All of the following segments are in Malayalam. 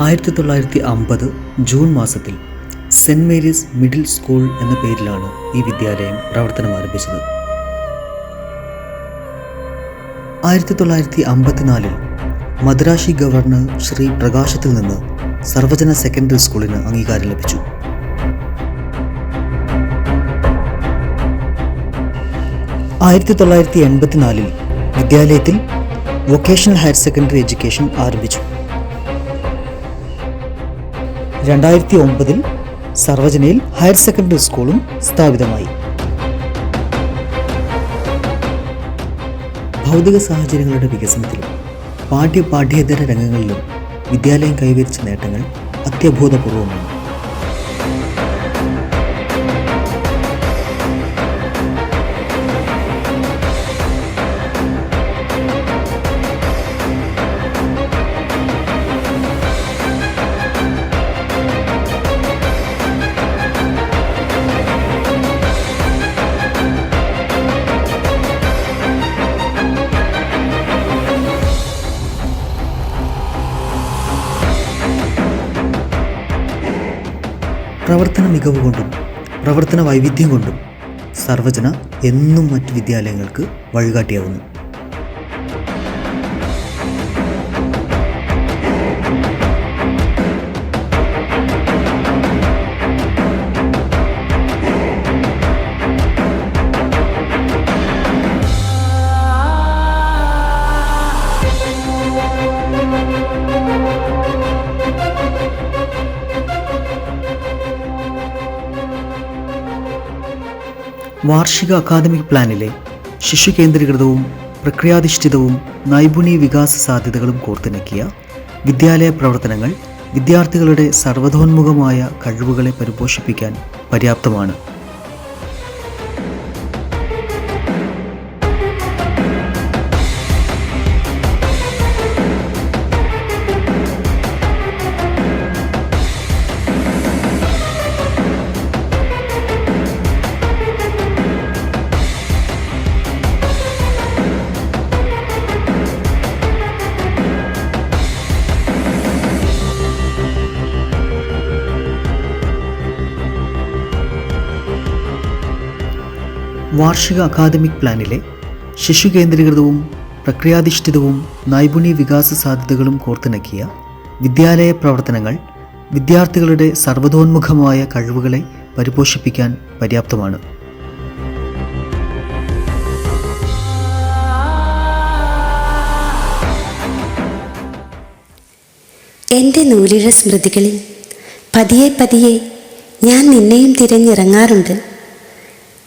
1950 ജൂൺ മാസത്തിൽ സെന്റ് മേരീസ് മിഡിൽ സ്കൂൾ എന്ന പേരിലാണ് ഈ വിദ്യാലയം പ്രവർത്തനം ആരംഭിച്ചത്. 1954 മദ്രാശി ഗവർണർ ശ്രീ പ്രകാശത്തിൽ നിന്ന് സർവജന സെക്കൻഡറി സ്കൂളിന് അംഗീകാരം ലഭിച്ചു. 1984 വിദ്യാലയത്തിൽ വൊക്കേഷണൽ ഹയർ സെക്കൻഡറി എഡ്യൂക്കേഷൻ ആരംഭിച്ചു. 2009 സർവജനയിൽ ഹയർ സെക്കൻഡറി സ്കൂളും സ്ഥാപിതമായി. ഭൗതിക സാഹചര്യങ്ങളുടെ വികസനത്തിലും പാഠ്യേതര രംഗങ്ങളിലും വിദ്യാലയം കൈവരിച്ച നേട്ടങ്ങൾ അത്യഭൂതപൂർവമാണ്. പ്രവർത്തന മികവ് കൊണ്ടും പ്രവർത്തന വൈവിധ്യം കൊണ്ടും സർവജന എന്നും മറ്റ് വിദ്യാലയങ്ങൾക്ക് വഴികാട്ടിയാവുന്നു. വാർഷിക അക്കാദമിക് പ്ലാനിലെ ശിശു കേന്ദ്രീകൃതവും പ്രക്രിയാധിഷ്ഠിതവും നൈപുണ്യ വികാസ സാധ്യതകളും കോർത്തിണക്കിയ വിദ്യാലയ പ്രവർത്തനങ്ങൾ വിദ്യാർത്ഥികളുടെ സർവ്വതോന്മുഖമായ കഴിവുകളെ പരിപോഷിപ്പിക്കാൻ പര്യാപ്തമാണ്. വാർഷിക അക്കാദമിക് പ്ലാനിലെ ശിശു കേന്ദ്രീകൃതവും പ്രക്രിയാധിഷ്ഠിതവും നൈപുണ്യ വികാസ സാധ്യതകളും കോർത്തിണക്കിയ വിദ്യാലയ പ്രവർത്തനങ്ങൾ വിദ്യാർത്ഥികളുടെ സർവ്വതോന്മുഖമായ കഴിവുകളെ പരിപോഷിപ്പിക്കാൻ പര്യാപ്തമാണ്. എൻ്റെ നൂലിഴ സ്മൃതികളിൽ പതിയെ പതിയെ ഞാൻ നിന്നെയും തിരഞ്ഞിറങ്ങാറുണ്ട്.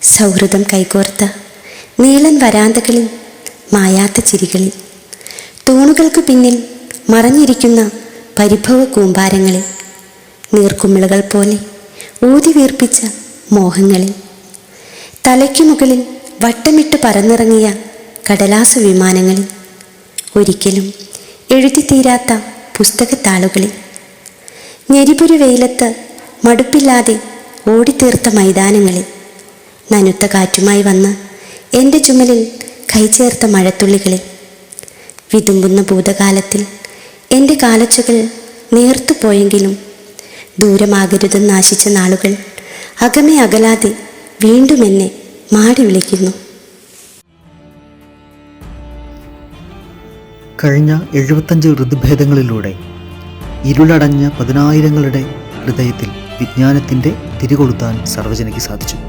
സൗഹൃദം കൈകോർത്ത നീളൻ വരാന്തകളിൽ മായാത്ത ചിരികളിൽ, തൂണുകൾക്ക് പിന്നിൽ മറഞ്ഞിരിക്കുന്ന പരിഭവ കൂമ്പാരങ്ങളിൽ, നീർക്കുമിളകൾ പോലെ ഊതി വീർപ്പിച്ച മോഹങ്ങളിൽ, തലയ്ക്കു മുകളിൽ വട്ടമിട്ട് പറന്നിറങ്ങിയ കടലാസ വിമാനങ്ങളിൽ, ഒരിക്കലും എഴുതിത്തീരാത്ത പുസ്തകത്താളുകളിൽ, ഞെരിപുരി വെയിലത്ത് മടുപ്പില്ലാതെ ഓടിത്തീർത്ത മൈതാനങ്ങളിൽ, നനുത്ത കാറ്റുമായി വന്ന് എൻ്റെ ചുമലിൽ കൈചേർത്ത മഴത്തുള്ളികളിൽ, വിതുമ്പുന്ന ഭൂതകാലത്തിൽ എൻ്റെ കാലച്ചുകൾ നേർത്തുപോയെങ്കിലും ദൂരമാകരുതെന്ന് ആശിച്ച നാളുകൾ അകമേ അകലാതെ വീണ്ടും എന്നെ മാടി വിളിക്കുന്നു. കഴിഞ്ഞ 75 ഋതുഭേദങ്ങളിലൂടെ ഇരുളടഞ്ഞ 10,000ങ്ങളുടെ ഹൃദയത്തിൽ വിജ്ഞാനത്തിൻ്റെ തിരികൊളുത്താൻ സർവജനയ്ക്ക് സാധിച്ചു.